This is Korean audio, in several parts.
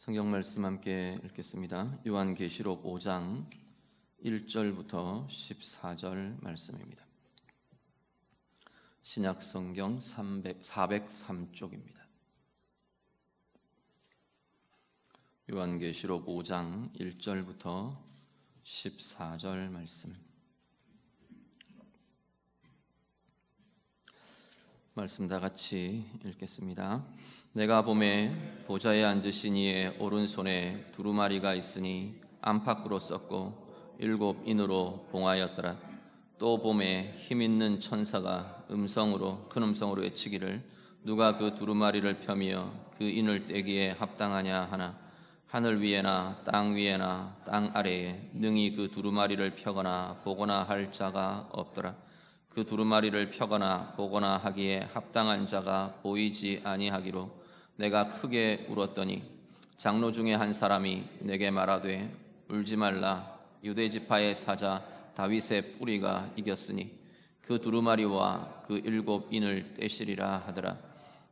성경 말씀 함께 읽겠습니다. 요한계시록 5장 1절부터 14절 말씀입니다. 신약성경 403쪽입니다. 요한계시록 5장 1절부터 14절 말씀 다 같이 읽겠습니다. 내가 보매 보좌에 앉으신 이의 오른손에 두루마리가 있으니 안팎으로 썼고 7 인으로 봉하였더라. 또 보매 힘있는 천사가 큰 음성으로 외치기를 누가 그 두루마리를 펴며 그 인을 떼기에 합당하냐 하나 하늘 위에나 땅 위에나 땅 아래에 능히 그 두루마리를 펴거나 보거나 할 자가 없더라. 그 두루마리를 펴거나 보거나 하기에 합당한 자가 보이지 아니하기로 내가 크게 울었더니 장로 중에 한 사람이 내게 말하되 울지 말라. 유대 지파의 사자 다윗의 뿌리가 이겼으니 그 두루마리와 그 7 인을 떼시리라 하더라.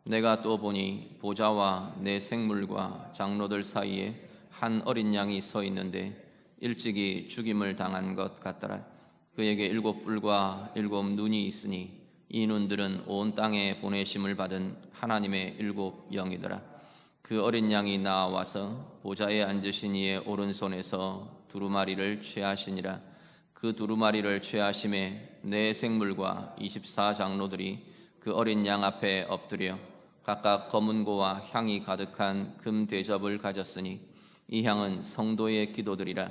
내가 또 보니 보좌와 내 생물과 장로들 사이에 한 어린 양이 서 있는데 일찍이 죽임을 당한 것 같더라. 그에게 7 뿔과 7 눈이 있으니 이 눈들은 온 땅에 보내심을 받은 하나님의 7 영이더라. 그 어린 양이 나와서 보좌에 앉으신 이의 오른손에서 두루마리를 취하시니라. 그 두루마리를 취하심에 내 생물과 24장로들이 그 어린 양 앞에 엎드려 각각 검은고와 향이 가득한 금 대접을 가졌으니 이 향은 성도의 기도들이라.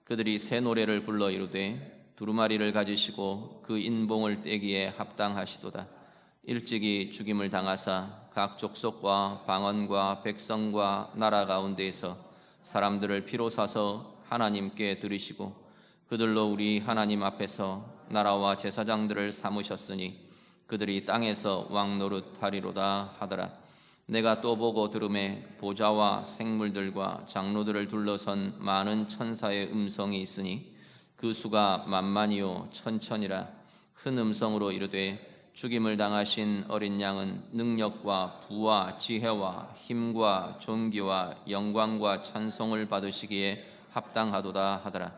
그들이 새 노래를 불러 이르되 두루마리를 가지시고 그 인봉을 떼기에 합당하시도다. 일찍이 죽임을 당하사 각 족속과 방언과 백성과 나라 가운데에서 사람들을 피로 사서 하나님께 드리시고 그들로 우리 하나님 앞에서 나라와 제사장들을 삼으셨으니 그들이 땅에서 왕 노릇하리로다 하더라. 내가 또 보고 들음에 보좌와 생물들과 장로들을 둘러선 많은 천사의 음성이 있으니 그 수가 만만이요 천천이라. 큰 음성으로 이르되 죽임을 당하신 어린 양은 능력과 부와 지혜와 힘과 존귀와 영광과 찬송을 받으시기에 합당하도다 하더라.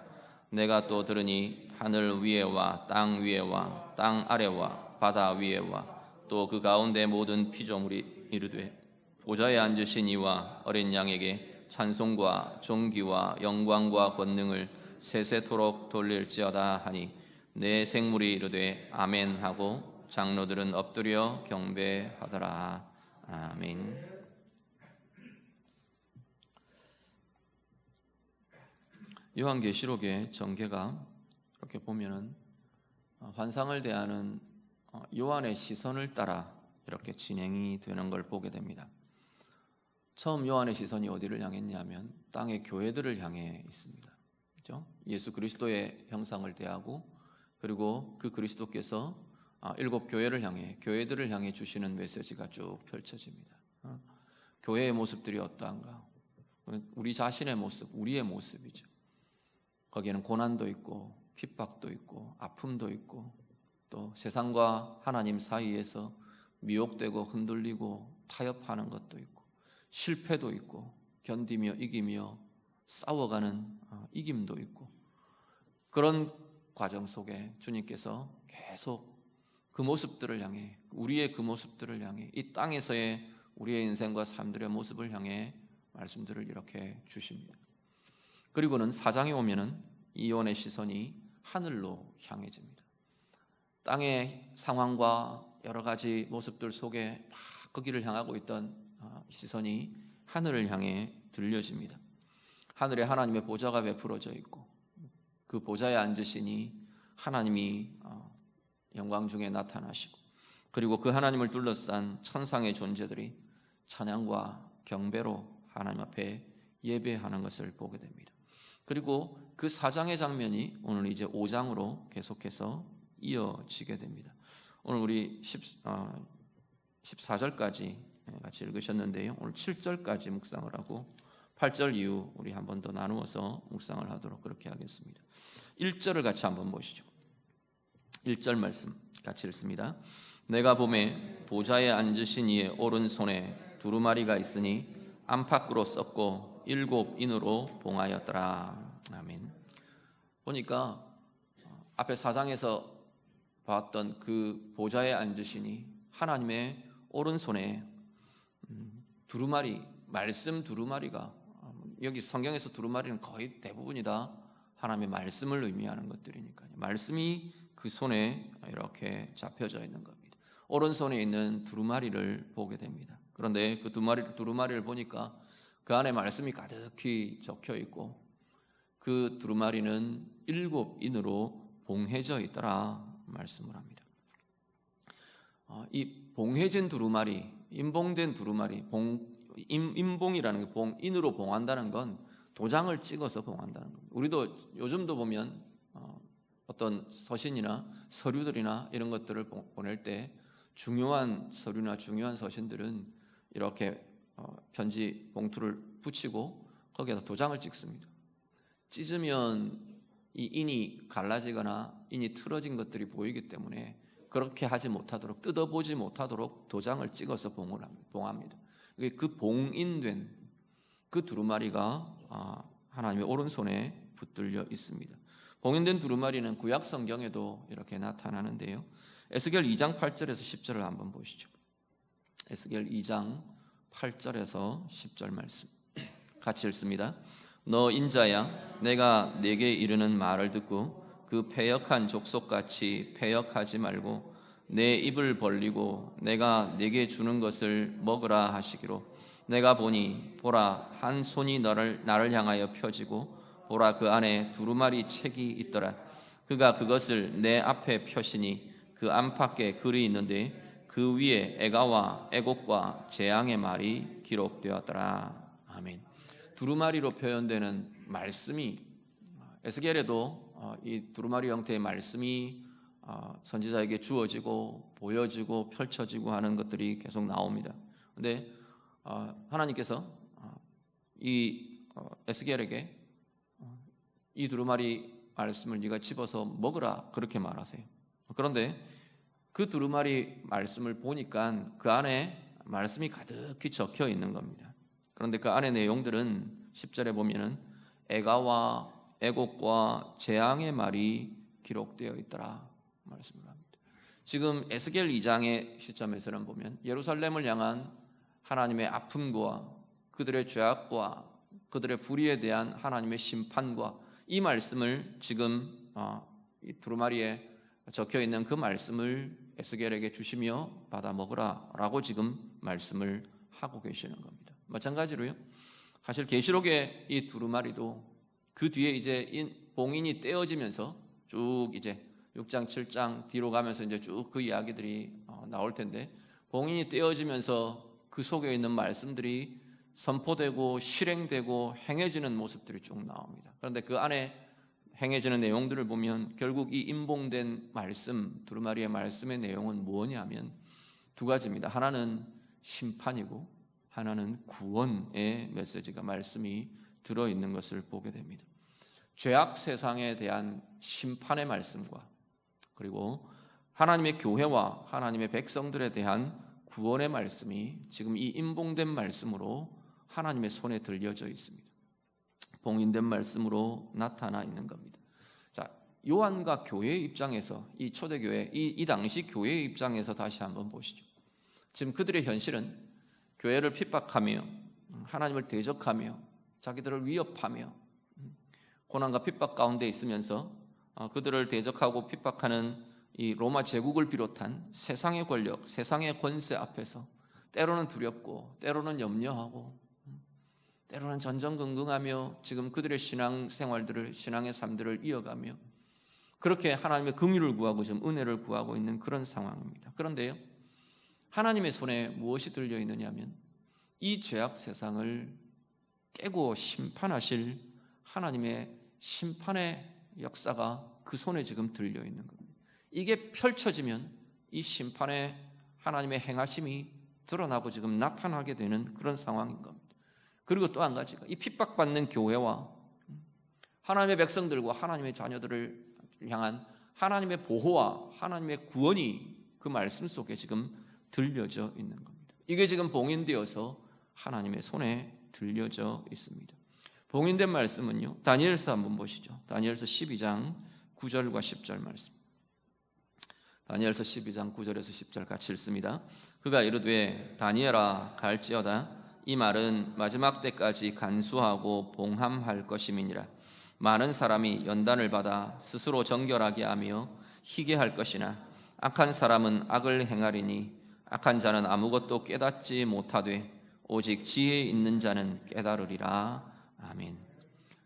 내가 또 들으니 하늘 위에와 땅 위에와 땅 아래와 바다 위에와 또 그 가운데 모든 피조물이 이르되 보좌에 앉으신 이와 어린 양에게 찬송과 존귀와 영광과 권능을 세세토록 돌릴지어다 하니 내 생물이 이르되 아멘 하고 장로들은 엎드려 경배하더라. 아멘. 요한계시록의 전개가 이렇게 보면은 환상을 대하는 요한의 시선을 따라 이렇게 진행이 되는 걸 보게 됩니다. 처음 요한의 시선이 어디를 향했냐면 땅의 교회들을 향해 있습니다. 그렇죠? 예수 그리스도의 형상을 대하고 그리고 그 그리스도께서 7 교회들을 향해 주시는 메시지가 쭉 펼쳐집니다. 교회의 모습들이 어떠한가? 우리 자신의 모습, 우리의 모습이죠. 거기에는 고난도 있고 핍박도 있고 아픔도 있고 또 세상과 하나님 사이에서 미혹되고 흔들리고 타협하는 것도 있고 실패도 있고 견디며 이기며 싸워가는 이김도 있고 그런 과정 속에 주님께서 계속 그 모습들을 향해 우리의 그 모습들을 향해 이 땅에서의 우리의 인생과 삶들의 모습을 향해 말씀들을 이렇게 주십니다. 그리고는 4장에 오면은 이 요한의 시선이 하늘로 향해집니다. 땅의 상황과 여러 가지 모습들 속에 막 거기를 향하고 있던 시선이 하늘을 향해 들려집니다. 하늘에 하나님의 보좌가 베풀어져 있고 그 보좌에 앉으시니 하나님이 영광 중에 나타나시고 그리고 그 하나님을 둘러싼 천상의 존재들이 찬양과 경배로 하나님 앞에 예배하는 것을 보게 됩니다. 그리고 그 4장의 장면이 오늘 이제 5장으로 계속해서 이어지게 됩니다. 오늘 우리 14절까지 같이 읽으셨는데요. 오늘 7절까지 묵상을 하고 8절 이후 우리 한 번 더 나누어서 묵상을 하도록 그렇게 하겠습니다. 1절을 같이 한번 보시죠. 1절 말씀 같이 읽습니다. 내가 보매 보좌에 앉으신 이의 오른손에 두루마리가 있으니 안팎으로 썼고 7인으로 봉하였더라. 아멘. 보니까 앞에 4장에서 봤던 그 보좌에 앉으시니 하나님의 오른손에 두루마리, 말씀 두루마리가, 여기 성경에서 두루마리는 거의 대부분이 다 하나님의 말씀을 의미하는 것들이니까요. 말씀이 그 손에 이렇게 잡혀져 있는 겁니다. 오른손에 있는 두루마리를 보게 됩니다. 그런데 그 두루마리를 보니까 그 안에 말씀이 가득히 적혀 있고 그 두루마리는 7인으로 봉해져 있더라 말씀을 합니다. 이 봉해진 두루마리, 임봉된 두루마리, 임봉이라는 게 인으로 봉한다는 건 도장을 찍어서 봉한다는 겁니다. 우리도 요즘도 보면 어떤 서신이나 서류들이나 이런 것들을 보낼 때 중요한 서류나 중요한 서신들은 이렇게 편지 봉투를 붙이고 거기에다 도장을 찍습니다. 찢으면 이 인이 갈라지거나 인이 틀어진 것들이 보이기 때문에 그렇게 하지 못하도록, 뜯어보지 못하도록 도장을 찍어서 봉합니다. 그 봉인된 그 두루마리가 하나님의 오른손에 붙들려 있습니다. 봉인된 두루마리는 구약 성경에도 이렇게 나타나는데요. 에스겔 2장 8절에서 10절을 한번 보시죠. 에스겔 2장 8절에서 10절 말씀 같이 읽습니다. 너 인자야, 내가 네게 이르는 말을 듣고 그 패역한 족속같이 패역하지 말고 내 입을 벌리고 내가 네게 주는 것을 먹으라 하시기로 내가 보니 보라 한 손이 나를 향하여 펴지고 보라 그 안에 두루마리 책이 있더라. 그가 그것을 내 앞에 펴시니 그 안팎에 글이 있는데 그 위에 애가와 애곡과 재앙의 말이 기록되었더라. 아멘. 두루마리로 표현되는 말씀이 에스겔에도 이 두루마리 형태의 말씀이 선지자에게 주어지고 보여지고 펼쳐지고 하는 것들이 계속 나옵니다. 그런데 하나님께서 이 에스겔에게 이 두루마리 말씀을 네가 집어서 먹으라 그렇게 말하세요. 그런데 그 두루마리 말씀을 보니까 그 안에 말씀이 가득히 적혀 있는 겁니다. 그런데 그 안의 내용들은 10절에 보면은 애가와 애곡과 재앙의 말이 기록되어 있더라 말씀을 합니다. 지금 에스겔 2장의 시점에서는 보면 예루살렘을 향한 하나님의 아픔과 그들의 죄악과 그들의 불의에 대한 하나님의 심판과 이 말씀을 지금 이 두루마리에 적혀 있는 그 말씀을 에스겔에게 주시며 받아 먹으라 라고 지금 말씀을 하고 계시는 겁니다. 마찬가지로요, 사실 계시록의 이 두루마리도 그 뒤에 이제 봉인이 떼어지면서 쭉 이제 6장 7장 뒤로 가면서 이제 쭉 그 이야기들이 나올 텐데 봉인이 떼어지면서 그 속에 있는 말씀들이 선포되고 실행되고 행해지는 모습들이 쭉 나옵니다. 그런데 그 안에 행해지는 내용들을 보면 결국 이 임봉된 말씀, 두루마리의 말씀의 내용은 뭐냐면 두 가지입니다. 하나는 심판이고 하나는 구원의 메시지가 말씀이 들어있는 것을 보게 됩니다. 죄악 세상에 대한 심판의 말씀과 그리고 하나님의 교회와 하나님의 백성들에 대한 구원의 말씀이 지금 이 임봉된 말씀으로 하나님의 손에 들려져 있습니다. 봉인된 말씀으로 나타나 있는 겁니다. 자, 요한과 교회의 입장에서 이 초대교회, 이 당시 교회의 입장에서 다시 한번 보시죠. 지금 그들의 현실은 교회를 핍박하며 하나님을 대적하며 자기들을 위협하며 고난과 핍박 가운데 있으면서 그들을 대적하고 핍박하는 이 로마 제국을 비롯한 세상의 권력, 세상의 권세 앞에서 때로는 두렵고 때로는 염려하고 때로는 전전긍긍하며 지금 그들의 신앙 생활들을, 신앙의 삶들을 이어가며 그렇게 하나님의 긍휼을 구하고 지금 은혜를 구하고 있는 그런 상황입니다. 그런데요, 하나님의 손에 무엇이 들려 있느냐면 이 죄악 세상을 깨고 심판하실 하나님의 심판의 역사가 그 손에 지금 들려 있는 겁니다. 이게 펼쳐지면 이 심판의 하나님의 행하심이 드러나고 지금 나타나게 되는 그런 상황인 겁니다. 그리고 또 한 가지가 이 핍박받는 교회와 하나님의 백성들과 하나님의 자녀들을 향한 하나님의 보호와 하나님의 구원이 그 말씀 속에 지금 들려져 있는 겁니다. 이게 지금 봉인되어서 하나님의 손에 들려져 있습니다. 봉인된 말씀은요, 다니엘서 한번 보시죠. 다니엘서 12장 9절과 10절 말씀. 다니엘서 12장 9절에서 10절 같이 읽습니다. 그가 이르되 다니엘아 갈지어다. 이 말은 마지막 때까지 간수하고 봉함할 것임이니라. 많은 사람이 연단을 받아 스스로 정결하게 하며 희게 할 것이나 악한 사람은 악을 행하리니 악한 자는 아무것도 깨닫지 못하되 오직 지혜 있는 자는 깨달으리라. 아멘.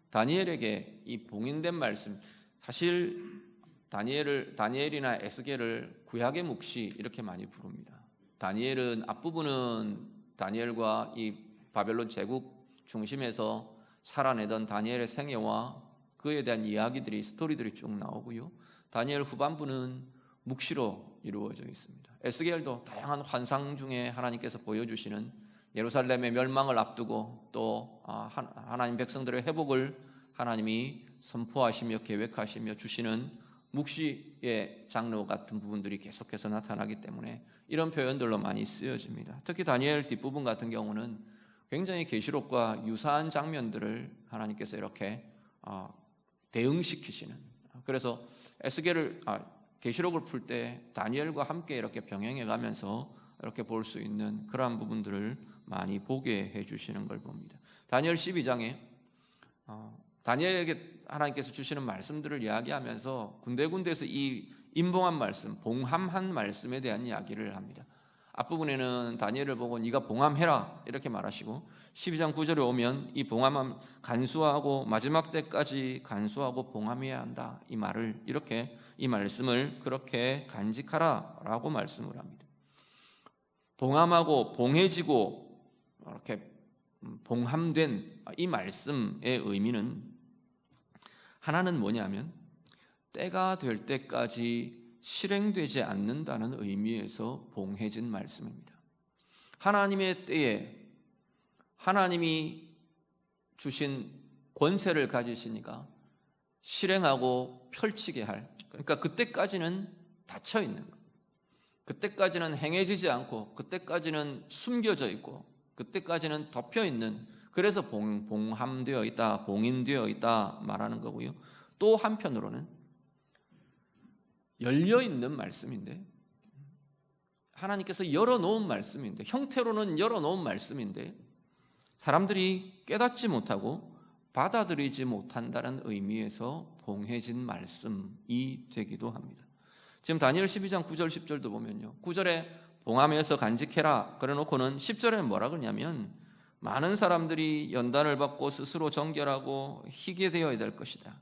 다니엘에게 이 봉인된 말씀, 사실 다니엘이나 에스겔을 구약의 묵시 이렇게 많이 부릅니다. 다니엘은 앞부분은 다니엘과 이 바벨론 제국 중심에서 살아내던 다니엘의 생애와 그에 대한 이야기들이, 스토리들이 쭉 나오고요. 다니엘 후반부는 묵시로 이루어져 있습니다. 에스겔도 다양한 환상 중에 하나님께서 보여주시는 예루살렘의 멸망을 앞두고 또 하나님 백성들의 회복을 하나님이 선포하시며 계획하시며 주시는 묵시의 장르 같은 부분들이 계속해서 나타나기 때문에 이런 표현들로 많이 쓰여집니다. 특히 다니엘 뒷부분 같은 경우는 굉장히 계시록과 유사한 장면들을 하나님께서 이렇게 대응시키시는, 그래서 에스겔을 계시록을 풀 때 다니엘과 함께 이렇게 병행해 가면서 이렇게 볼 수 있는 그러한 부분들을 많이 보게 해주시는 걸 봅니다. 다니엘 12장에 다니엘에게 하나님께서 주시는 말씀들을 이야기하면서 군데군데에서 이 임봉한 말씀, 봉함한 말씀에 대한 이야기를 합니다. 앞부분에는 다니엘을 보고 네가 봉함해라 이렇게 말하시고 12장 9절에 오면 이 봉함함 간수하고 마지막 때까지 간수하고 봉함해야 한다, 이 말을 이렇게, 이 말씀을 그렇게 간직하라 라고 말씀을 합니다. 봉함하고 봉해지고 이렇게 봉함된 이 말씀의 의미는 하나는 뭐냐면 때가 될 때까지 실행되지 않는다는 의미에서 봉해진 말씀입니다. 하나님의 때에 하나님이 주신 권세를 가지시니까 실행하고 펼치게 할, 그러니까 그때까지는 닫혀 있는 것, 그때까지는 행해지지 않고 그때까지는 숨겨져 있고 그때까지는 덮여 있는, 그래서 봉함되어 있다, 봉인되어 있다 말하는 거고요. 또 한편으로는 열려 있는 말씀인데, 하나님께서 열어놓은 말씀인데, 형태로는 열어놓은 말씀인데 사람들이 깨닫지 못하고 받아들이지 못한다는 의미에서 봉해진 말씀이 되기도 합니다. 지금 다니엘 12장 9절 10절도 보면요, 9절에 봉함해서 간직해라 그래 놓고는 10절에 뭐라 그러냐면 많은 사람들이 연단을 받고 스스로 정결하고 희게 되어야 될 것이다.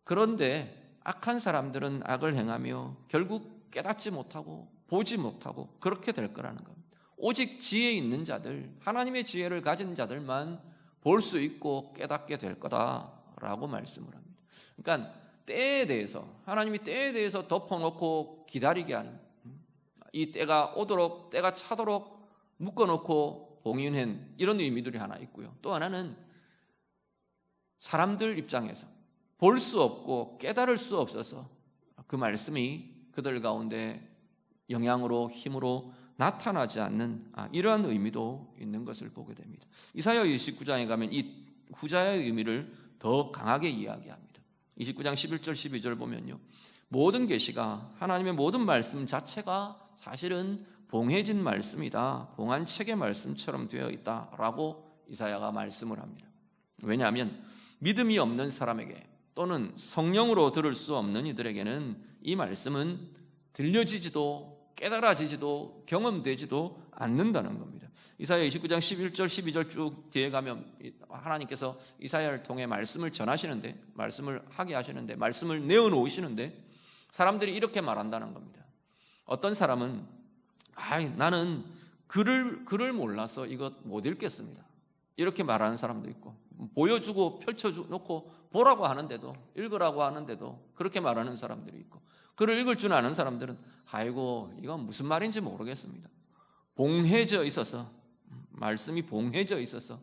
그런데 악한 사람들은 악을 행하며 결국 깨닫지 못하고 보지 못하고 그렇게 될 거라는 겁니다. 오직 지혜 있는 자들, 하나님의 지혜를 가진 자들만 볼 수 있고 깨닫게 될 거다라고 말씀을 합니다. 그러니까 때에 대해서, 하나님이 때에 대해서 덮어놓고 기다리게 하는, 이 때가 오도록, 때가 차도록 묶어놓고 봉인한 이런 의미들이 하나 있고요. 또 하나는 사람들 입장에서 볼 수 없고 깨달을 수 없어서 그 말씀이 그들 가운데 영향으로, 힘으로 나타나지 않는 이러한 의미도 있는 것을 보게 됩니다. 이사야 29장에 가면 이 후자의 의미를 더 강하게 이야기합니다. 29장 11절 12절 보면요, 모든 계시가, 하나님의 모든 말씀 자체가 사실은 봉해진 말씀이다, 봉한 책의 말씀처럼 되어 있다라고 이사야가 말씀을 합니다. 왜냐하면 믿음이 없는 사람에게 또는 성령으로 들을 수 없는 이들에게는 이 말씀은 들려지지도 깨달아지지도 경험되지도 않는다는 겁니다. 이사야 29장 11절 12절 쭉 뒤에 가면 하나님께서 이사야를 통해 말씀을 전하시는데, 말씀을 하게 하시는데, 말씀을 내어놓으시는데 사람들이 이렇게 말한다는 겁니다. 어떤 사람은 나는 글을 몰라서 이것 못 읽겠습니다, 이렇게 말하는 사람도 있고, 보여주고 펼쳐놓고 보라고 하는데도, 읽으라고 하는데도 그렇게 말하는 사람들이 있고, 글을 읽을 줄 아는 사람들은 이건 무슨 말인지 모르겠습니다, 봉해져 있어서, 말씀이 봉해져 있어서,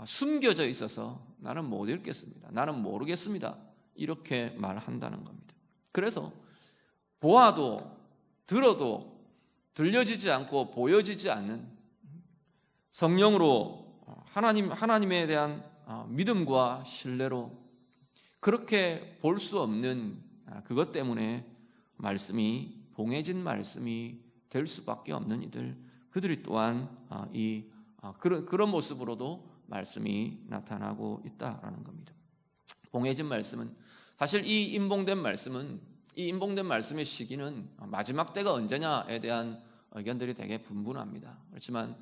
숨겨져 있어서 나는 못 읽겠습니다, 나는 모르겠습니다, 이렇게 말한다는 겁니다. 그래서 보아도 들어도 들려지지 않고 보여지지 않는, 성령으로 하나님에 대한 믿음과 신뢰로 그렇게 볼 수 없는 그것 때문에 말씀이 봉해진 말씀이 될 수밖에 없는 그들이 또한 그런 모습으로도 말씀이 나타나고 있다라는 겁니다. 봉해진 말씀은 사실 이 인봉된 말씀의 시기는 마지막 때가 언제냐에 대한 의견들이 되게 분분합니다. 그렇지만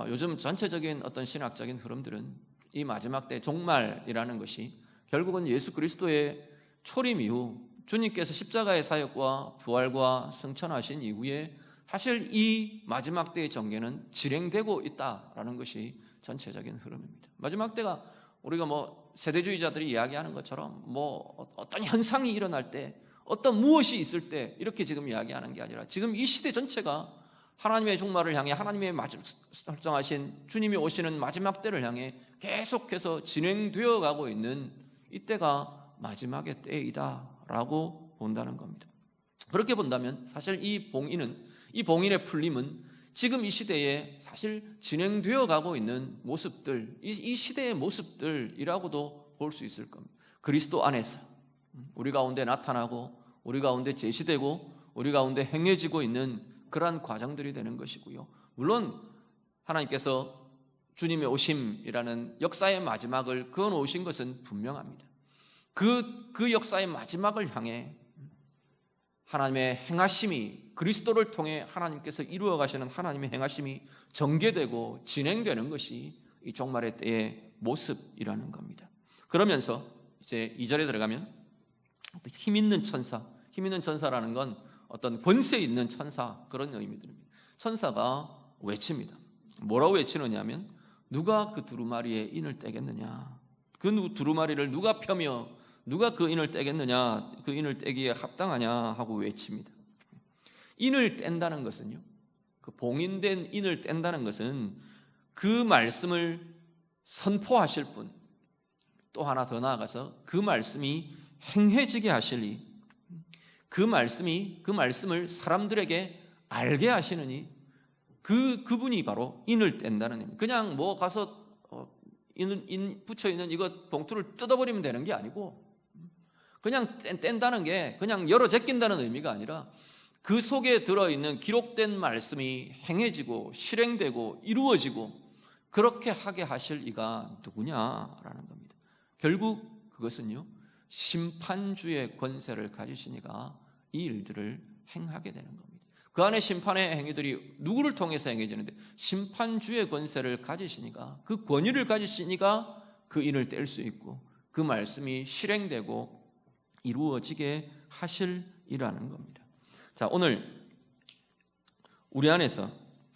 요즘 전체적인 어떤 신학적인 흐름들은 이 마지막 때 종말이라는 것이 결국은 예수 그리스도의 초림 이후 주님께서 십자가의 사역과 부활과 승천하신 이후에 사실 이 마지막 때의 전개는 진행되고 있다라는 것이 전체적인 흐름입니다. 마지막 때가 우리가 세대주의자들이 이야기하는 것처럼 어떤 현상이 일어날 때 어떤 무엇이 있을 때 이렇게 지금 이야기하는 게 아니라 지금 이 시대 전체가 하나님의 종말을 향해 하나님의 설정하신 주님이 오시는 마지막 때를 향해 계속해서 진행되어 가고 있는 이때가 마지막의 때이다라고 본다는 겁니다. 그렇게 본다면 사실 이 봉인의 풀림은 지금 이 시대에 사실 진행되어 가고 있는 모습들, 이 시대의 모습들이라고도 볼 수 있을 겁니다. 그리스도 안에서 우리 가운데 나타나고 우리 가운데 제시되고 우리 가운데 행해지고 있는 그러한 과정들이 되는 것이고요. 물론 하나님께서 주님의 오심이라는 역사의 마지막을 그어놓으신 것은 분명합니다. 그 역사의 마지막을 향해 하나님의 행하심이 그리스도를 통해 하나님께서 이루어 가시는 하나님의 행하심이 전개되고 진행되는 것이 이 종말의 때의 모습이라는 겁니다. 그러면서 이제 2절에 들어가면 힘 있는 천사라는 건 어떤 권세 있는 천사 그런 의미들입니다. 천사가 외칩니다. 뭐라고 외치느냐면 누가 그 두루마리에 인을 떼겠느냐, 그 두루마리를 누가 펴며 누가 그 인을 떼겠느냐, 그 인을 떼기에 합당하냐 하고 외칩니다. 인을 뗀다는 것은요, 그 봉인된 인을 뗀다는 것은 그 말씀을 선포하실 분, 또 하나 더 나아가서 그 말씀이 행해지게 하실 이, 그 말씀을 사람들에게 알게 하시느니 그분이 바로 인을 뗀다는 의미. 그냥 가서 인 붙여 있는 이거 봉투를 뜯어버리면 되는 게 아니고, 그냥 뗀다는 게 그냥 열어 제낀다는 의미가 아니라 그 속에 들어있는 기록된 말씀이 행해지고 실행되고 이루어지고 그렇게 하게 하실 이가 누구냐라는 겁니다. 결국 그것은요, 심판주의 권세를 가지신 이가 이 일들을 행하게 되는 겁니다. 그 안에 심판의 행위들이 누구를 통해서 행해지는데 심판주의 권세를 가지시니까, 그 권위를 가지시니까 그 인을 뗄 수 있고 그 말씀이 실행되고 이루어지게 하실 이라는 겁니다. 자, 오늘 우리 안에서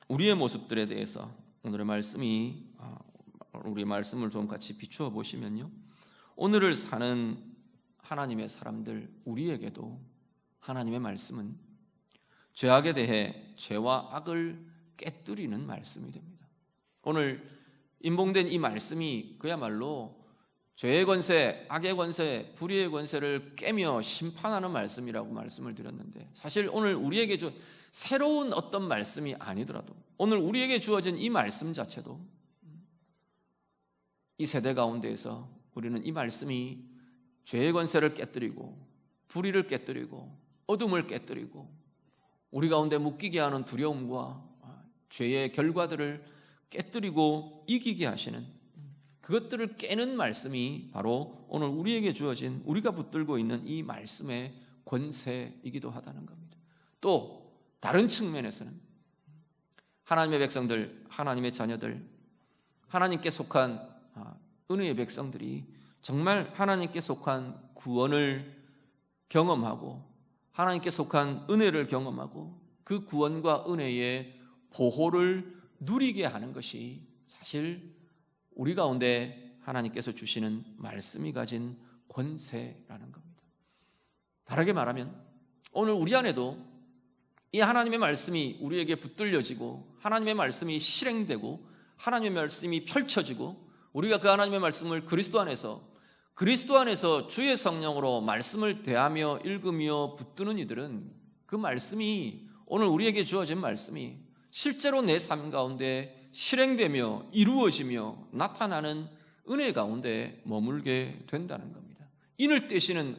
우리의 모습들에 대해서 오늘의 우리의 말씀을 좀 같이 비추어 보시면요, 오늘을 사는 하나님의 사람들, 우리에게도 하나님의 말씀은 죄악에 대해 죄와 악을 깨뜨리는 말씀이 됩니다. 오늘 인봉된 이 말씀이 그야말로 죄의 권세, 악의 권세, 불의의 권세를 깨며 심판하는 말씀이라고 말씀을 드렸는데, 사실 오늘 우리에게 새로운 어떤 말씀이 아니더라도 오늘 우리에게 주어진 이 말씀 자체도 이 세대 가운데에서 우리는 이 말씀이 죄의 권세를 깨뜨리고 불의를 깨뜨리고 어둠을 깨뜨리고 우리 가운데 묶이게 하는 두려움과 죄의 결과들을 깨뜨리고 이기게 하시는, 그것들을 깨는 말씀이 바로 오늘 우리에게 주어진, 우리가 붙들고 있는 이 말씀의 권세이기도 하다는 겁니다. 또 다른 측면에서는 하나님의 백성들, 하나님의 자녀들, 하나님께 속한 은혜의 백성들이 정말 하나님께 속한 구원을 경험하고 하나님께 속한 은혜를 경험하고 그 구원과 은혜의 보호를 누리게 하는 것이 사실 우리 가운데 하나님께서 주시는 말씀이 가진 권세라는 겁니다. 다르게 말하면 오늘 우리 안에도 이 하나님의 말씀이 우리에게 붙들려지고 하나님의 말씀이 실행되고 하나님의 말씀이 펼쳐지고 우리가 그 하나님의 말씀을 그리스도 안에서 주의 성령으로 말씀을 대하며 읽으며 붙드는 이들은 그 말씀이, 오늘 우리에게 주어진 말씀이 실제로 내 삶 가운데 실행되며 이루어지며 나타나는 은혜 가운데 머물게 된다는 겁니다. 인을 떼시는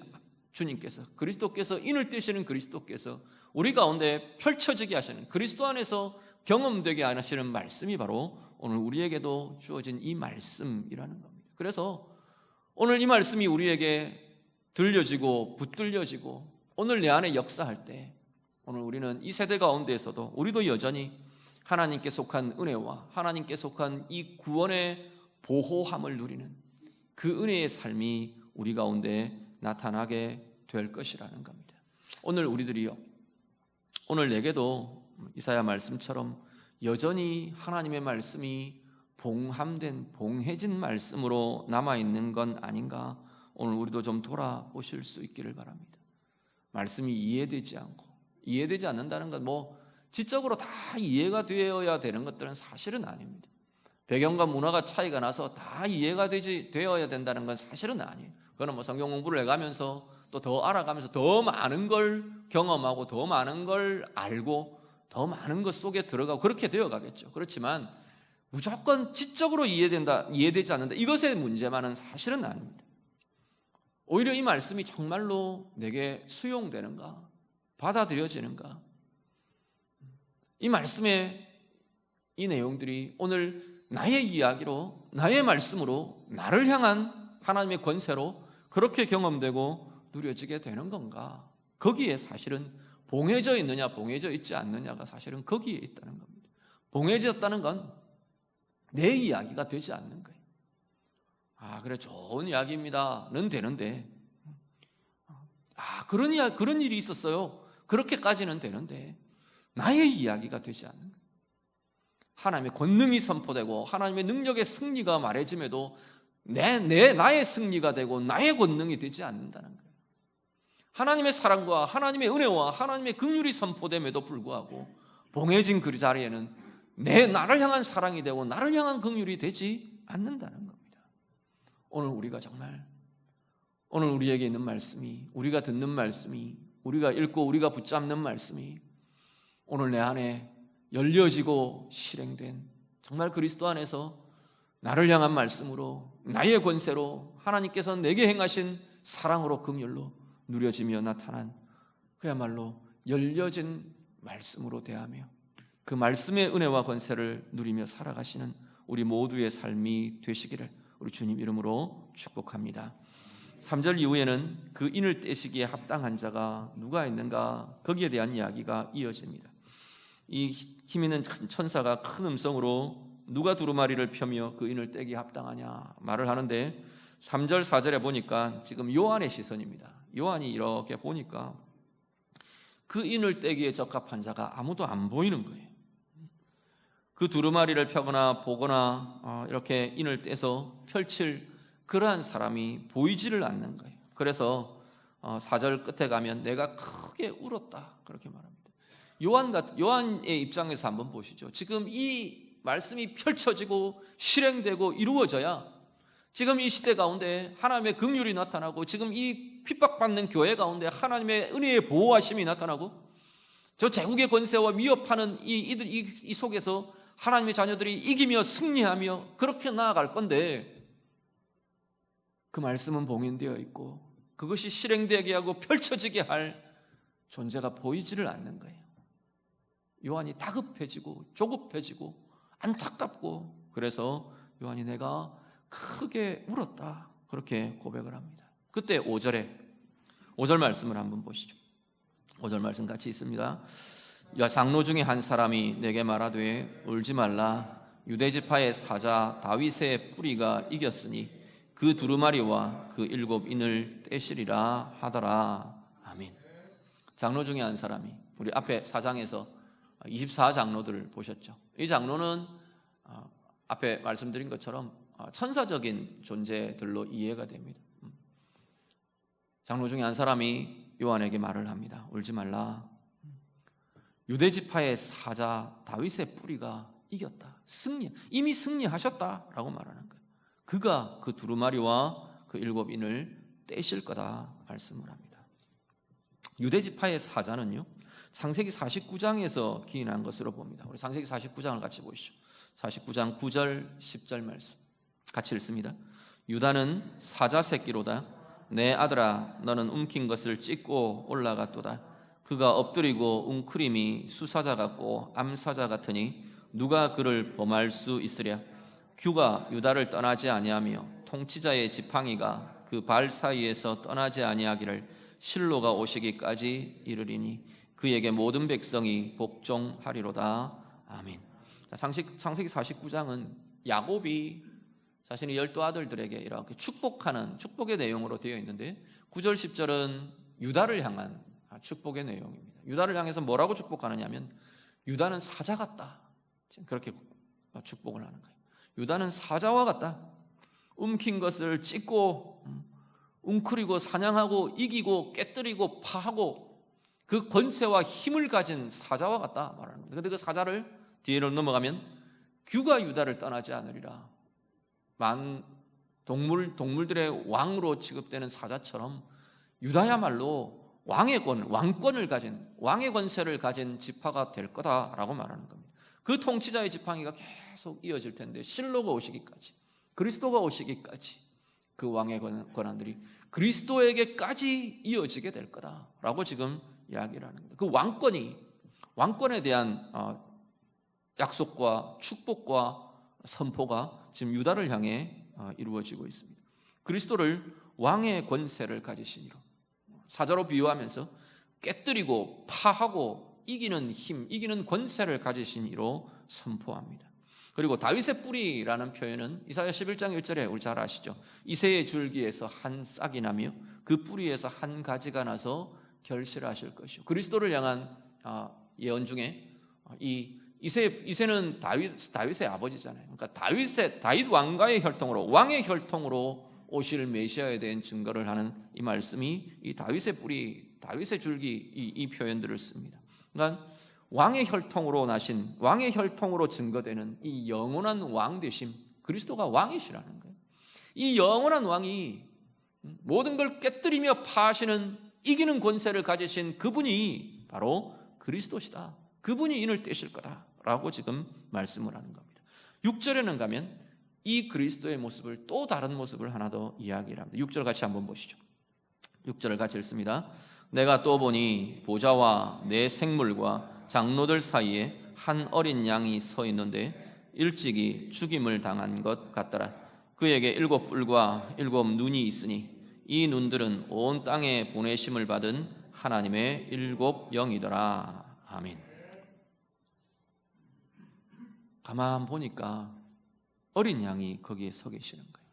주님께서, 그리스도께서, 인을 떼시는 그리스도께서 우리 가운데 펼쳐지게 하시는, 그리스도 안에서 경험되게 하시는 말씀이 바로 오늘 우리에게도 주어진 이 말씀이라는 겁니다. 그래서 오늘 이 말씀이 우리에게 들려지고 붙들려지고 오늘 내 안에 역사할 때, 오늘 우리는 이 세대 가운데에서도 우리도 여전히 하나님께 속한 은혜와 하나님께 속한 이 구원의 보호함을 누리는 그 은혜의 삶이 우리 가운데 나타나게 될 것이라는 겁니다. 오늘 우리들이요, 오늘 내게도 이사야 말씀처럼 여전히 하나님의 말씀이 봉함된, 봉해진 말씀으로 남아있는 건 아닌가, 오늘 우리도 좀 돌아보실 수 있기를 바랍니다. 말씀이 이해되지 않고, 이해되지 않는다는 건 지적으로 다 이해가 되어야 되는 것들은 사실은 아닙니다. 배경과 문화가 차이가 나서 다 이해가 되어야 된다는 건 사실은 아니에요. 그거는 성경 공부를 해가면서 또 더 알아가면서 더 많은 걸 경험하고 더 많은 걸 알고 더 많은 것 속에 들어가고 그렇게 되어 가겠죠. 그렇지만 무조건 지적으로 이해되지 않는다, 이것의 문제만은 사실은 아닙니다. 오히려 이 말씀이 정말로 내게 수용되는가, 받아들여지는가, 이 말씀의 이 내용들이 오늘 나의 이야기로, 나의 말씀으로, 나를 향한 하나님의 권세로 그렇게 경험되고 누려지게 되는 건가, 거기에 사실은 봉해져 있느냐 봉해져 있지 않느냐가 사실은 거기에 있다는 겁니다. 봉해졌다는 건 내 이야기가 되지 않는 거예요. 그래, 좋은 이야기입니다는 되는데, 그런 일이 있었어요, 그렇게까지는 되는데 나의 이야기가 되지 않는 거예요. 하나님의 권능이 선포되고 하나님의 능력의 승리가 말해짐에도 나의 승리가 되고 나의 권능이 되지 않는다는 거예요. 하나님의 사랑과 하나님의 은혜와 하나님의 긍휼이 선포됨에도 불구하고 봉해진 그 자리에는 나를 향한 사랑이 되고 나를 향한 긍휼이 되지 않는다는 겁니다. 오늘 우리가 정말, 오늘 우리에게 있는 말씀이, 우리가 듣는 말씀이, 우리가 읽고 우리가 붙잡는 말씀이 오늘 내 안에 열려지고 실행된 정말 그리스도 안에서 나를 향한 말씀으로, 나의 권세로, 하나님께서 내게 행하신 사랑으로, 긍휼로 누려지며 나타난 그야말로 열려진 말씀으로 대하며 그 말씀의 은혜와 권세를 누리며 살아가시는 우리 모두의 삶이 되시기를 우리 주님 이름으로 축복합니다. 3절 이후에는 그 인을 떼시기에 합당한 자가 누가 있는가, 거기에 대한 이야기가 이어집니다. 이 힘있는 천사가 큰 음성으로 누가 두루마리를 펴며 그 인을 떼기에 합당하냐 말을 하는데, 3절 4절에 보니까 지금 요한의 시선입니다. 요한이 이렇게 보니까 그 인을 떼기에 적합한 자가 아무도 안 보이는 거예요. 그 두루마리를 펴거나 보거나 이렇게 인을 떼서 펼칠 그러한 사람이 보이지를 않는 거예요. 그래서 4절 끝에 가면 내가 크게 울었다, 그렇게 말합니다. 요한의 입장에서 한번 보시죠. 지금 이 말씀이 펼쳐지고 실행되고 이루어져야 지금 이 시대 가운데 하나님의 긍휼이 나타나고, 지금 이 핍박받는 교회 가운데 하나님의 은혜의 보호하심이 나타나고, 저 제국의 권세와 위협하는 이 속에서 하나님의 자녀들이 이기며 승리하며 그렇게 나아갈 건데, 그 말씀은 봉인되어 있고 그것이 실행되게 하고 펼쳐지게 할 존재가 보이지를 않는 거예요. 요한이 다급해지고 조급해지고 안타깝고, 그래서 요한이 내가 크게 울었다, 그렇게 고백을 합니다. 그때 5절 말씀을 한번 보시죠. 5절 말씀 같이 있습니다. 장로 중에 한 사람이 내게 말하되 울지 말라, 유대지파의 사자 다윗의 뿌리가 이겼으니 그 두루마리와 그 7인을 떼시리라 하더라. 아멘. 장로 중에 한 사람이, 우리 앞에 4장에서 24장로들을 보셨죠. 이 장로는 앞에 말씀드린 것처럼 천사적인 존재들로 이해가 됩니다. 장로 중에 한 사람이 요한에게 말을 합니다. 울지 말라, 유대지파의 사자 다윗의 뿌리가 이겼다, 이미 승리하셨다라고 말하는 거예요. 그가 그 두루마리와 그 7인을 떼실 거다 말씀을 합니다. 유대지파의 사자는요, 창세기 49장에서 기인한 것으로 봅니다. 우리 창세기 49장을 같이 보시죠. 49장 9절 10절 말씀 같이 읽습니다. 유다는 사자 새끼로다. 내 아들아, 너는 움킨 것을 찢고 올라갔도다. 그가 엎드리고 웅크림이 수사자 같고 암사자 같으니 누가 그를 범할 수 있으랴. 규가 유다를 떠나지 아니하며 통치자의 지팡이가 그 발 사이에서 떠나지 아니하기를 실로가 오시기까지 이르리니 그에게 모든 백성이 복종하리로다. 아멘. 창세기 49장은 야곱이 자신의 12아들들에게 이렇게 축복하는 축복의 내용으로 되어 있는데 9절 10절은 유다를 향한 축복의 내용입니다. 유다를 향해서 뭐라고 축복하느냐면 유다는 사자 같다. 그렇게 축복을 하는 거예요. 유다는 사자와 같다. 움킨 것을 찢고 웅크리고 사냥하고 이기고 깨뜨리고 파하고 그 권세와 힘을 가진 사자와 같다 말하는 거예요. 그런데 그 사자를 뒤로 넘어가면 규가 유다를 떠나지 않으리라. 동물들의 왕으로 취급되는 사자처럼 유다야말로 왕권을 가진 왕의 권세를 가진 지파가 될 거다라고 말하는 겁니다. 그 통치자의 지팡이가 계속 이어질 텐데 실로가 오시기까지 그리스도가 오시기까지 그 왕의 권한들이 그리스도에게까지 이어지게 될 거다라고 지금 이야기를 하는 겁니다. 그 왕권에 대한 약속과 축복과 선포가 지금 유다를 향해 이루어지고 있습니다. 그리스도를 왕의 권세를 가지신 이로 사자로 비유하면서 깨뜨리고 파하고 이기는 힘, 이기는 권세를 가지신 이로 선포합니다. 그리고 다윗의 뿌리라는 표현은 이사야 11장 1절에 우리 잘 아시죠? 이새의 줄기에서 한 싹이 나며 그 뿌리에서 한 가지가 나서 결실하실 것이요. 그리스도를 향한 예언 중에 이 이새는 다윗의 아버지잖아요. 그러니까 다윗 왕가의 혈통으로 왕의 혈통으로 오실 메시아에 대한 증거를 하는 이 말씀이 이 다윗의 뿌리, 다윗의 줄기 이 표현들을 씁니다. 그러니까 왕의 혈통으로 나신 왕의 혈통으로 증거되는 이 영원한 왕 되심 그리스도가 왕이시라는 거예요. 이 영원한 왕이 모든 걸 깨뜨리며 파하시는 이기는 권세를 가지신 그분이 바로 그리스도시다. 그분이 인을 떼실 거다라고 지금 말씀을 하는 겁니다. 6절에는 가면 이 그리스도의 모습을 또 다른 모습을 하나 더 이야기를 합니다. 6절 같이 한번 보시죠. 6절을 같이 읽습니다. 내가 또 보니 보좌와 내 생물과 장로들 사이에 한 어린 양이 서 있는데 일찍이 죽임을 당한 것 같더라. 그에게 7뿔과 7눈이 있으니 이 눈들은 온 땅에 보내심을 받은 하나님의 7 영이더라. 아멘. 가만 보니까 어린 양이 거기에 서 계시는 거예요.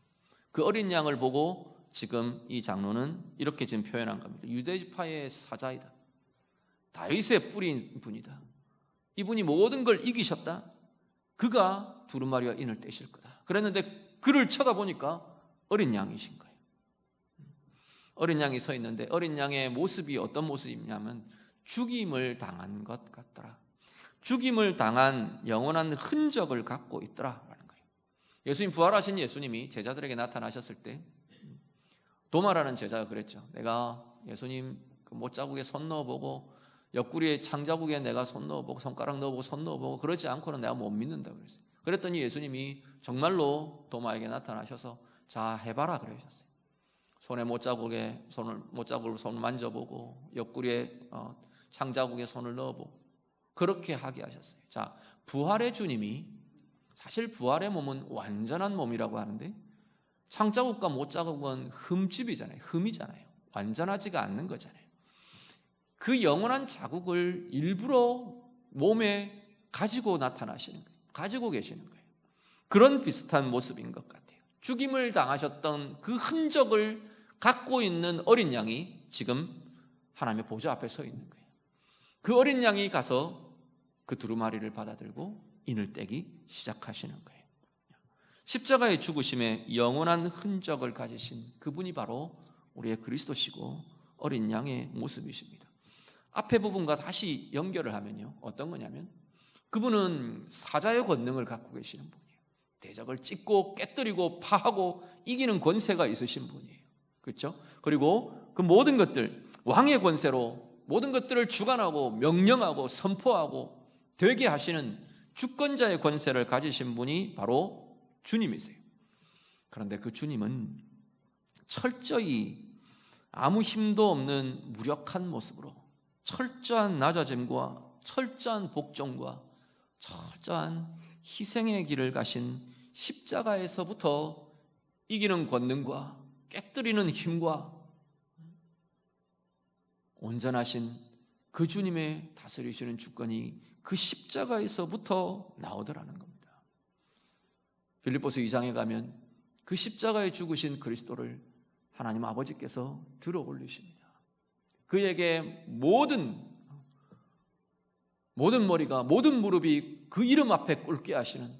그 어린 양을 보고 지금 이 장로는 이렇게 지금 표현한 겁니다. 유대지파의 사자이다. 다윗의 뿌리인 분이다. 이분이 모든 걸 이기셨다. 그가 두루마리와 인을 떼실 거다. 그랬는데 그를 쳐다보니까 어린 양이신 거예요. 어린 양이 서 있는데 어린 양의 모습이 어떤 모습이냐면 죽임을 당한 것 같더라. 죽임을 당한 영원한 흔적을 갖고 있더라라는 거예요. 예수님 부활하신 예수님이 제자들에게 나타나셨을 때 도마라는 제자가 그랬죠. 내가 예수님 그 못자국에 손 넣어보고 옆구리에 창자국에 내가 손 넣어보고 손가락 넣어보고 손 넣어보고 그러지 않고는 내가 못 믿는다 그랬어요. 그랬더니 예수님이 정말로 도마에게 나타나셔서 자 해봐라 그러셨어요. 손에 못자국으로 손을 만져보고 옆구리에 창자국에 손을 넣어보고 그렇게 하게 하셨어요. 자, 부활의 주님이 사실 부활의 몸은 완전한 몸이라고 하는데 창자국과 못자국은 흠집이잖아요. 흠이잖아요. 완전하지가 않는 거잖아요. 그 영원한 자국을 일부러 몸에 가지고 나타나시는 거예요. 가지고 계시는 거예요. 그런 비슷한 모습인 것 같아요. 죽임을 당하셨던 그 흔적을 갖고 있는 어린 양이 지금 하나님의 보좌 앞에 서 있는 거예요. 그 어린 양이 가서 그 두루마리를 받아들고 인을 떼기 시작하시는 거예요. 십자가의 죽으심에 영원한 흔적을 가지신 그분이 바로 우리의 그리스도시고 어린 양의 모습이십니다. 앞에 부분과 다시 연결을 하면요, 어떤 거냐면 그분은 사자의 권능을 갖고 계시는 분이에요. 대적을 찢고 깨뜨리고 파하고 이기는 권세가 있으신 분이에요. 그렇죠? 그리고 그 모든 것들 왕의 권세로 모든 것들을 주관하고 명령하고 선포하고 되게 하시는 주권자의 권세를 가지신 분이 바로 주님이세요. 그런데 그 주님은 철저히 아무 힘도 없는 무력한 모습으로 철저한 낮아짐과 철저한 복종과 철저한 희생의 길을 가신 십자가에서부터 이기는 권능과 깨뜨리는 힘과 온전하신 그 주님의 다스리시는 주권이 그 십자가에서부터 나오더라는 겁니다. 빌립보서 2장에 가면 그 십자가에 죽으신 그리스도를 하나님 아버지께서 들어 올리십니다. 그에게 모든 머리가, 모든 무릎이 그 이름 앞에 꿇게 하시는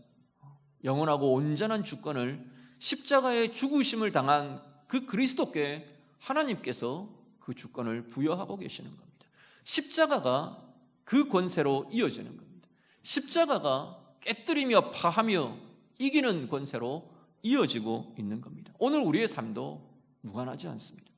영원하고 온전한 주권을 십자가의 죽으심을 당한 그 그리스도께 하나님께서 그 주권을 부여하고 계시는 겁니다. 십자가가 그 권세로 이어지는 겁니다. 십자가가 깨뜨리며 파하며 이기는 권세로 이어지고 있는 겁니다. 오늘 우리의 삶도 무관하지 않습니다.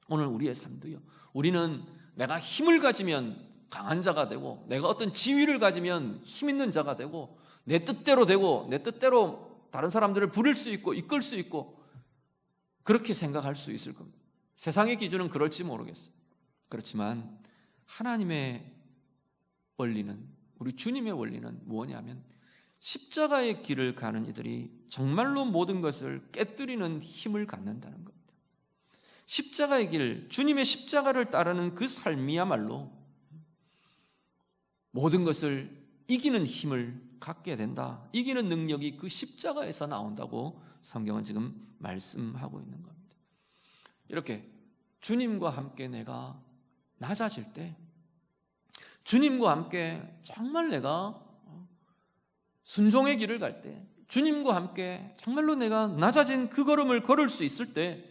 오늘 우리의 삶도요, 우리는 내가 힘을 가지면 강한 자가 되고, 내가 어떤 지위를 가지면 힘 있는 자가 되고, 내 뜻대로 되고, 내 뜻대로 다른 사람들을 부릴 수 있고 이끌 수 있고, 그렇게 생각할 수 있을 겁니다. 세상의 기준은 그럴지 모르겠어요. 그렇지만 하나님의 원리는, 우리 주님의 원리는 뭐냐면 십자가의 길을 가는 이들이 정말로 모든 것을 깨뜨리는 힘을 갖는다는 겁니다. 십자가의 길, 주님의 십자가를 따르는 그 삶이야말로 모든 것을 이기는 힘을 갖게 된다. 이기는 능력이 그 십자가에서 나온다고 성경은 지금 말씀하고 있는 겁니다. 이렇게 주님과 함께 내가 낮아질 때, 주님과 함께 정말 내가 순종의 길을 갈 때, 주님과 함께 정말로 내가 낮아진 그 걸음을 걸을 수 있을 때,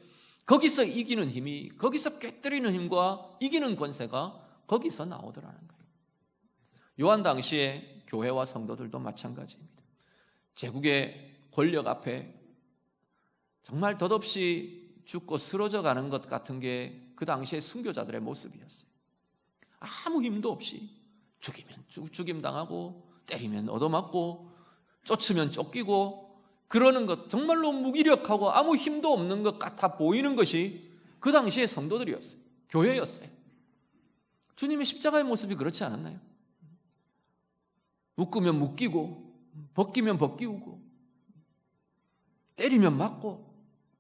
거기서 이기는 힘이, 거기서 깨뜨리는 힘과 이기는 권세가 거기서 나오더라는 거예요. 요한 당시에 교회와 성도들도 마찬가지입니다. 제국의 권력 앞에 정말 덧없이 죽고 쓰러져 가는 것 같은 게 그 당시의 순교자들의 모습이었어요. 아무 힘도 없이 죽이면 죽임당하고, 때리면 얻어맞고, 쫓으면 쫓기고, 그러는 것, 정말로 무기력하고 아무 힘도 없는 것 같아 보이는 것이 그 당시의 성도들이었어요. 교회였어요. 주님의 십자가의 모습이 그렇지 않았나요? 묶으면 묶이고, 벗기면 벗기우고, 때리면 맞고,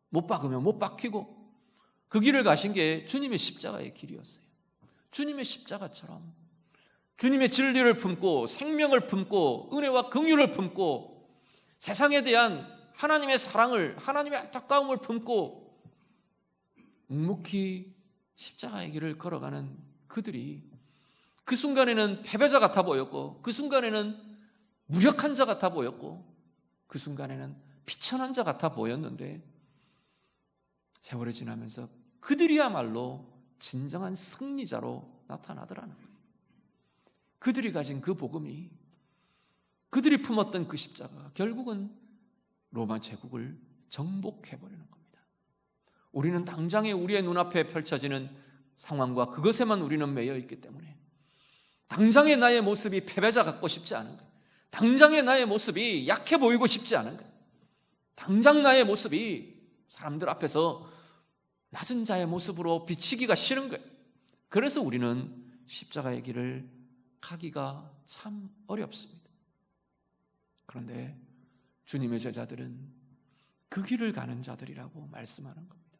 못 박으면 못 박히고, 그 길을 가신 게 주님의 십자가의 길이었어요. 주님의 십자가처럼 주님의 진리를 품고 생명을 품고 은혜와 긍휼을 품고 세상에 대한 하나님의 사랑을, 하나님의 안타까움을 품고 묵묵히 십자가의 길을 걸어가는 그들이 그 순간에는 패배자 같아 보였고, 그 순간에는 무력한 자 같아 보였고, 그 순간에는 비천한 자 같아 보였는데, 세월이 지나면서 그들이야말로 진정한 승리자로 나타나더라는 거예요. 그들이 가진 그 복음이, 그들이 품었던 그 십자가, 결국은 로마 제국을 정복해버리는 겁니다. 우리는 당장에 우리의 눈앞에 펼쳐지는 상황과 그것에만 우리는 매여 있기 때문에 당장의 나의 모습이 패배자 같고 싶지 않은 거예요. 당장의 나의 모습이 약해 보이고 싶지 않은 거예요. 당장 나의 모습이 사람들 앞에서 낮은 자의 모습으로 비치기가 싫은 거예요. 그래서 우리는 십자가의 길을 가기가 참 어렵습니다. 그런데 주님의 제자들은 그 길을 가는 자들이라고 말씀하는 겁니다.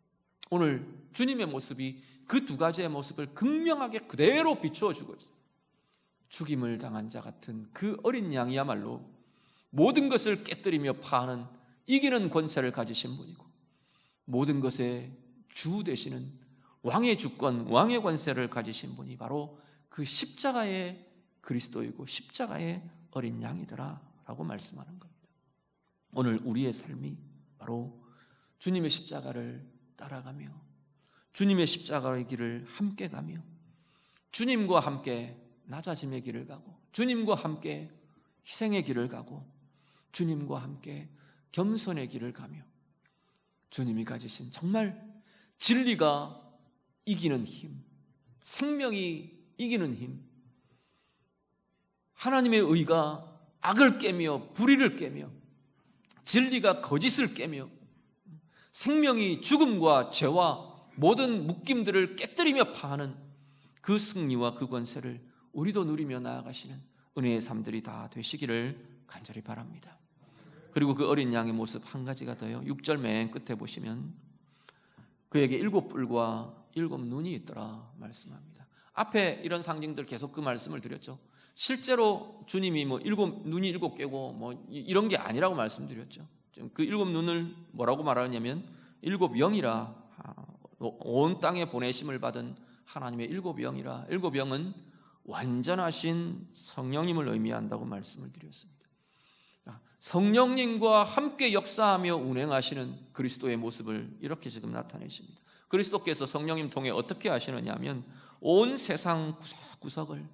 오늘 주님의 모습이 그 두 가지의 모습을 극명하게 그대로 비추어 주고 있어요. 죽임을 당한 자 같은 그 어린 양이야말로 모든 것을 깨뜨리며 파하는 이기는 권세를 가지신 분이고, 모든 것의 주 되시는 왕의 주권, 왕의 권세를 가지신 분이 바로 그 십자가의 그리스도이고 십자가의 어린 양이더라 라고 말씀하는 겁니다. 오늘 우리의 삶이 바로 주님의 십자가를 따라가며 주님의 십자가의 길을 함께 가며 주님과 함께 낮아짐의 길을 가고, 주님과 함께 희생의 길을 가고, 주님과 함께 겸손의 길을 가며 주님이 가지신 정말 진리가 이기는 힘, 생명이 이기는 힘, 하나님의 의가 악을 깨며 불의를 깨며 진리가 거짓을 깨며 생명이 죽음과 죄와 모든 묶임들을 깨뜨리며 파하는 그 승리와 그 권세를 우리도 누리며 나아가시는 은혜의 삶들이 다 되시기를 간절히 바랍니다. 그리고 그 어린 양의 모습 한 가지가 더요. 6절 맨 끝에 보시면 그에게 7뿔과 7눈이 있더라 말씀합니다. 앞에 이런 상징들 계속 그 말씀을 드렸죠. 실제로 주님이 눈이 7개고 이런 게 아니라고 말씀드렸죠. 그 7눈을 뭐라고 말하냐면 7영이라, 온 땅에 보내심을 받은 하나님의 7영이라, 7영은 완전하신 성령님을 의미한다고 말씀을 드렸습니다. 성령님과 함께 역사하며 운행하시는 그리스도의 모습을 이렇게 지금 나타내십니다. 그리스도께서 성령님 통해 어떻게 하시느냐 하면 온 세상 구석구석을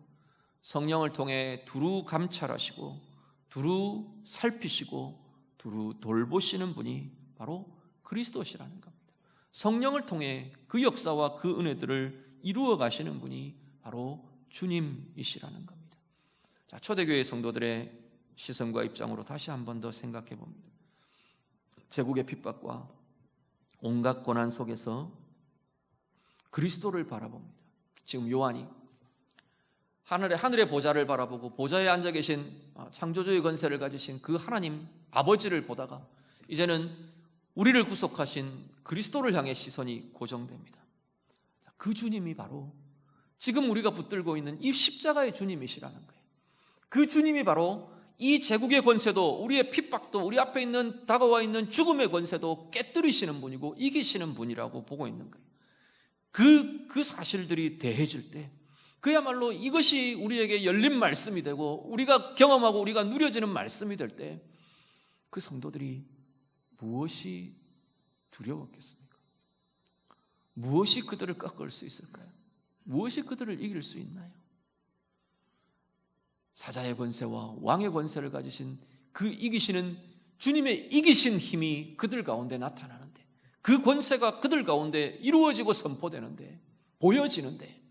성령을 통해 두루 감찰하시고 두루 살피시고 두루 돌보시는 분이 바로 그리스도시라는 겁니다. 성령을 통해 그 역사와 그 은혜들을 이루어 가시는 분이 바로 주님이시라는 겁니다. 자, 초대교회 성도들의 시선과 입장으로 다시 한 번 더 생각해 봅니다. 제국의 핍박과 온갖 고난 속에서 그리스도를 바라봅니다. 지금 요한이 하늘의 보좌를 바라보고 보좌에 앉아 계신 창조주의 권세를 가지신 그 하나님 아버지를 보다가 이제는 우리를 구속하신 그리스도를 향해 시선이 고정됩니다. 그 주님이 바로 지금 우리가 붙들고 있는 이 십자가의 주님이시라는 거예요. 그 주님이 바로 이 제국의 권세도, 우리의 핍박도, 우리 앞에 있는 다가와 있는 죽음의 권세도 깨뜨리시는 분이고 이기시는 분이라고 보고 있는 거예요. 그 사실들이 대해질 때 그야말로 이것이 우리에게 열린 말씀이 되고 우리가 경험하고 우리가 누려지는 말씀이 될 때 그 성도들이 무엇이 두려웠겠습니까? 무엇이 그들을 꺾을 수 있을까요? 무엇이 그들을 이길 수 있나요? 사자의 권세와 왕의 권세를 가지신 그 이기시는 주님의 이기신 힘이 그들 가운데 나타나는데, 그 권세가 그들 가운데 이루어지고 선포되는데, 보여지는데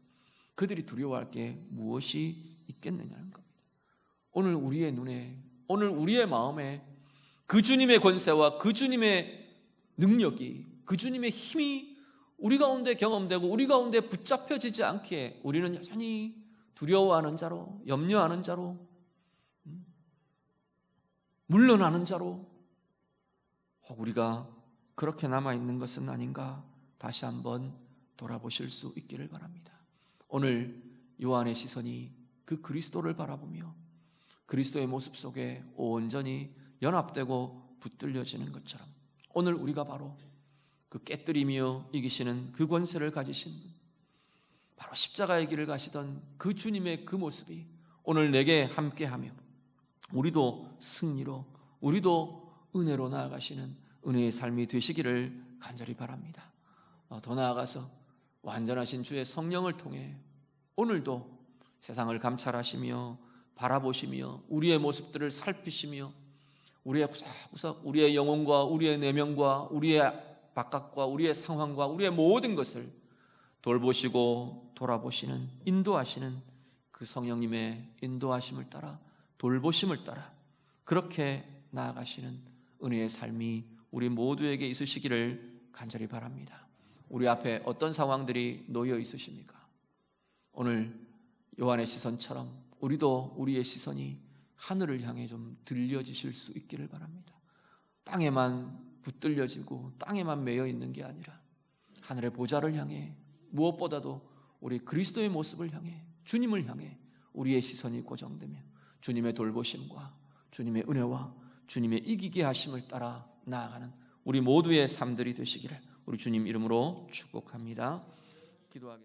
그들이 두려워할 게 무엇이 있겠느냐는 겁니다. 오늘 우리의 눈에, 오늘 우리의 마음에 그 주님의 권세와 그 주님의 능력이, 그 주님의 힘이 우리 가운데 경험되고 우리 가운데 붙잡혀지지 않게 우리는 여전히 두려워하는 자로, 염려하는 자로, 물러나는 자로 혹 우리가 그렇게 남아있는 것은 아닌가 다시 한번 돌아보실 수 있기를 바랍니다. 오늘 요한의 시선이 그 그리스도를 바라보며 그리스도의 모습 속에 온전히 연합되고 붙들려지는 것처럼 오늘 우리가 바로 그 깨뜨리며 이기시는 그 권세를 가지신 분, 바로 십자가의 길을 가시던 그 주님의 그 모습이 오늘 내게 함께하며 우리도 승리로, 우리도 은혜로 나아가시는 은혜의 삶이 되시기를 간절히 바랍니다. 더 나아가서 완전하신 주의 성령을 통해 오늘도 세상을 감찰하시며 바라보시며 우리의 모습들을 살피시며 우리의 구석구석, 우리의 영혼과 우리의 내면과 우리의 바깥과 우리의 상황과 우리의 모든 것을 돌보시고 돌아보시는, 인도하시는 그 성령님의 인도하심을 따라, 돌보심을 따라 그렇게 나아가시는 은혜의 삶이 우리 모두에게 있으시기를 간절히 바랍니다. 우리 앞에 어떤 상황들이 놓여 있으십니까? 오늘 요한의 시선처럼 우리도 우리의 시선이 하늘을 향해 좀 들려지실 수 있기를 바랍니다. 땅에만 붙들려지고 땅에만 매여 있는 게 아니라 하늘의 보좌를 향해, 무엇보다도 우리 그리스도의 모습을 향해, 주님을 향해 우리의 시선이 고정되며 주님의 돌보심과 주님의 은혜와 주님의 이기게 하심을 따라 나아가는 우리 모두의 삶들이 되시기를 우리 주님 이름으로 축복합니다. 기도하겠습니다.